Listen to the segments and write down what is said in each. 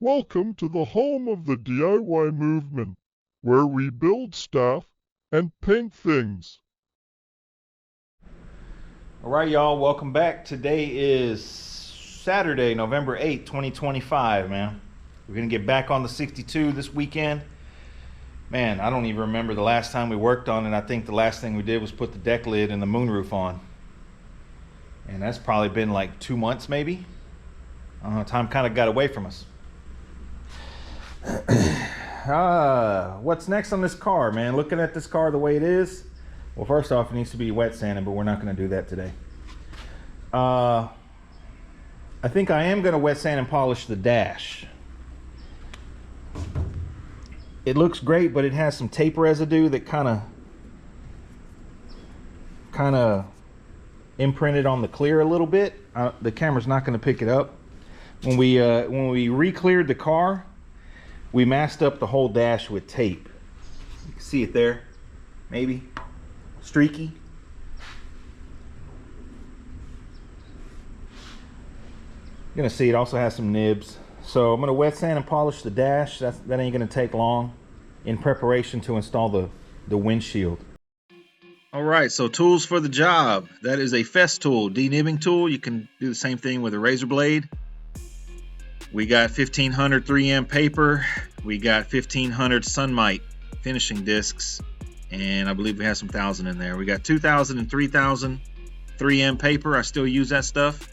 Welcome to the home of the DIY movement, where we build stuff and paint things. All right, y'all, welcome back. Today is Saturday, November 8th, 2025, man. We're going to get back on the 62 this weekend. Man, I don't even remember the last time we worked on it. I think the last thing we did was put the deck lid and the moonroof on. And that's probably been like 2 months, maybe. I don't know, time kind of got away from us. What's next on this car, man? Looking at this car the way it is, well, first off, it needs to be wet sanded, but we're not going to do that today. I think I am going to wet sand and polish the dash. It looks great, but it has some tape residue that kind of imprinted on the clear a little bit. The camera's not going to pick it up. When we re-cleared the car, we masked up the whole dash with tape. You can see it there, maybe streaky. You're gonna see it also has some nibs. So I'm gonna wet sand and polish the dash. That ain't gonna take long in preparation to install the windshield. All right, so tools for the job. That is a fest tool, de-nibbing tool. You can do the same thing with a razor blade. We got 1500 3M paper. We got 1500 Sunmite finishing discs. And I believe we have some 1000 in there. We got 2000 and 3000 3M paper. I still use that stuff.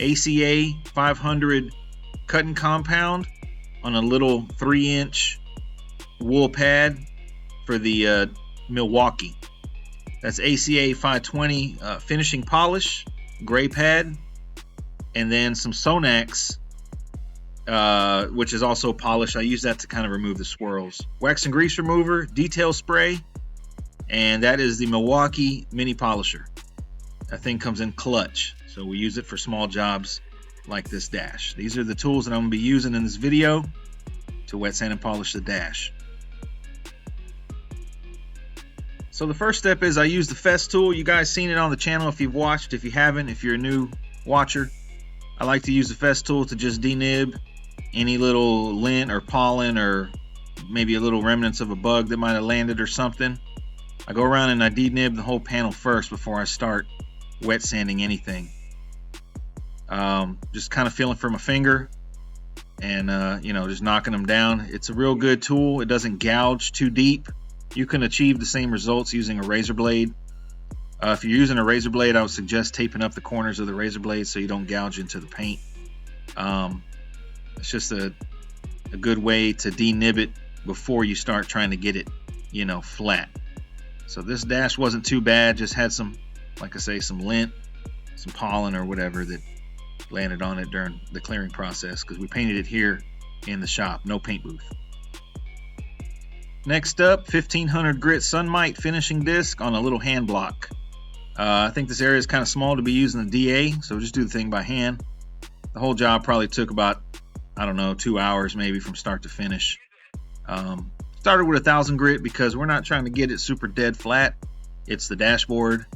ACA 500 cutting compound on a little 3-inch wool pad for the Milwaukee. That's ACA 520 finishing polish, gray pad, and then some Sonax, which is also polished. I use that to kind of remove the swirls. Wax and grease remover, detail spray, and that is the Milwaukee mini polisher. That thing comes in clutch, so we use it for small jobs like this dash. These are the tools that I'm going to be using in this video to wet sand and polish the dash. So the first step is I use the fest tool. You guys seen it on the channel if you've watched. If you haven't, if you're a new watcher, I like to use the fest tool to just denib any little lint or pollen or maybe a little remnants of a bug that might have landed or something. I go around and I denib the whole panel first before I start wet sanding anything. Just kind of feeling for my finger and just knocking them down. It's a real good tool. It doesn't gouge too deep. You can achieve the same results using a razor blade. If you're using a razor blade, I would suggest taping up the corners of the razor blade so you don't gouge into the paint. It's just a good way to denib it before you start trying to get it, flat. So this dash wasn't too bad, just had some, like I say, some lint, some pollen or whatever that landed on it during the clearing process, because we painted it here in the shop, no paint booth. Next up, 1500 grit Sunmite finishing disc on a little hand block. I think this area is kind of small to be using the DA, so just do the thing by hand. The whole job probably took about, 2 hours maybe from start to finish. Started with 1000 grit because we're not trying to get it super dead flat. It's the dashboard.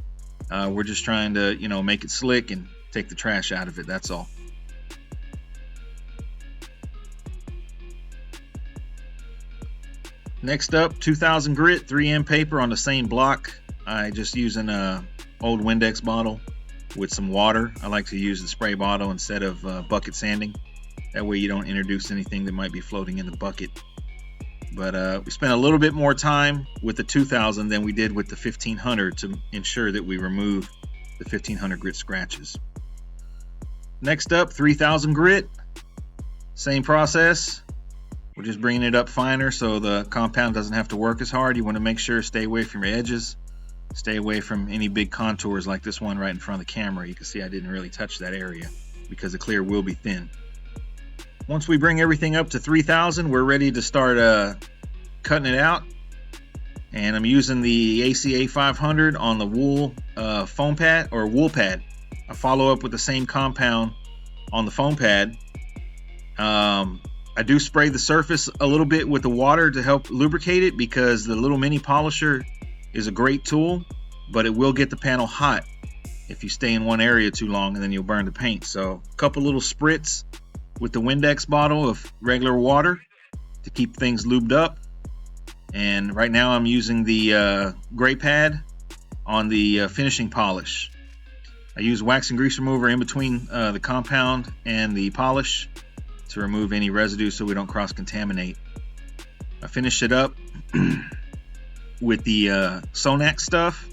We're just trying to, make it slick and take the trash out of it, that's all. Next up, 2000 grit 3M paper on the same block. I just using a old Windex bottle with some water. I like to use the spray bottle instead of bucket sanding. That way you don't introduce anything that might be floating in the bucket. But we spent a little bit more time with the 2000 than we did with the 1500 to ensure that we remove the 1500 grit scratches. Next up, 3000 grit. Same process. We're just bringing it up finer so the compound doesn't have to work as hard. You want to make sure stay away from your edges. Stay away from any big contours like this one right in front of the camera. You can see I didn't really touch that area because the clear will be thin. Once we bring everything up to 3000, we're ready to start cutting it out. And I'm using the ACA 500 on the wool foam pad or wool pad. I follow up with the same compound on the foam pad. I do spray the surface a little bit with the water to help lubricate it because the little mini polisher is a great tool, but it will get the panel hot if you stay in one area too long, and then you'll burn the paint. So a couple little spritz with the Windex bottle of regular water to keep things lubed up. And right now I'm using the gray pad on the finishing polish. I use wax and grease remover in between the compound and the polish to remove any residue so we don't cross-contaminate. I finished it up with the Sonac stuff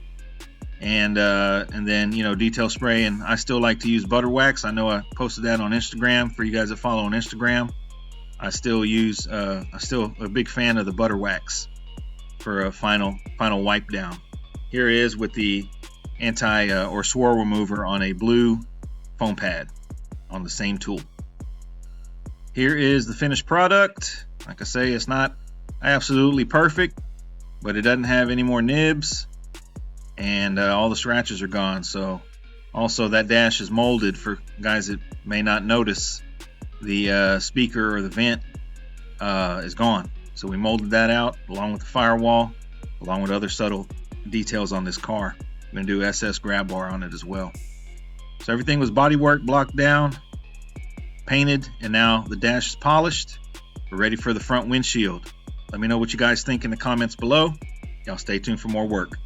and then, you know, detail spray. And I still like to use butter wax. I know I posted that on Instagram for you guys that follow on Instagram. I still use I'm still a big fan of the butter wax for a final wipe down. Here it is with the anti or swirl remover on a blue foam pad on the same tool. Here is the finished product. Like I say, it's not absolutely perfect, but it doesn't have any more nibs, and all the scratches are gone. So also that dash is molded for guys that may not notice. The speaker or the vent is gone, so we molded that out along with the firewall, along with other subtle details on this car. I'm gonna do SS grab bar on it as well. So everything was bodywork, blocked down, painted, and now the dash is polished. We're ready for the front windshield. Let me know what you guys think in the comments below. Y'all stay tuned for more work.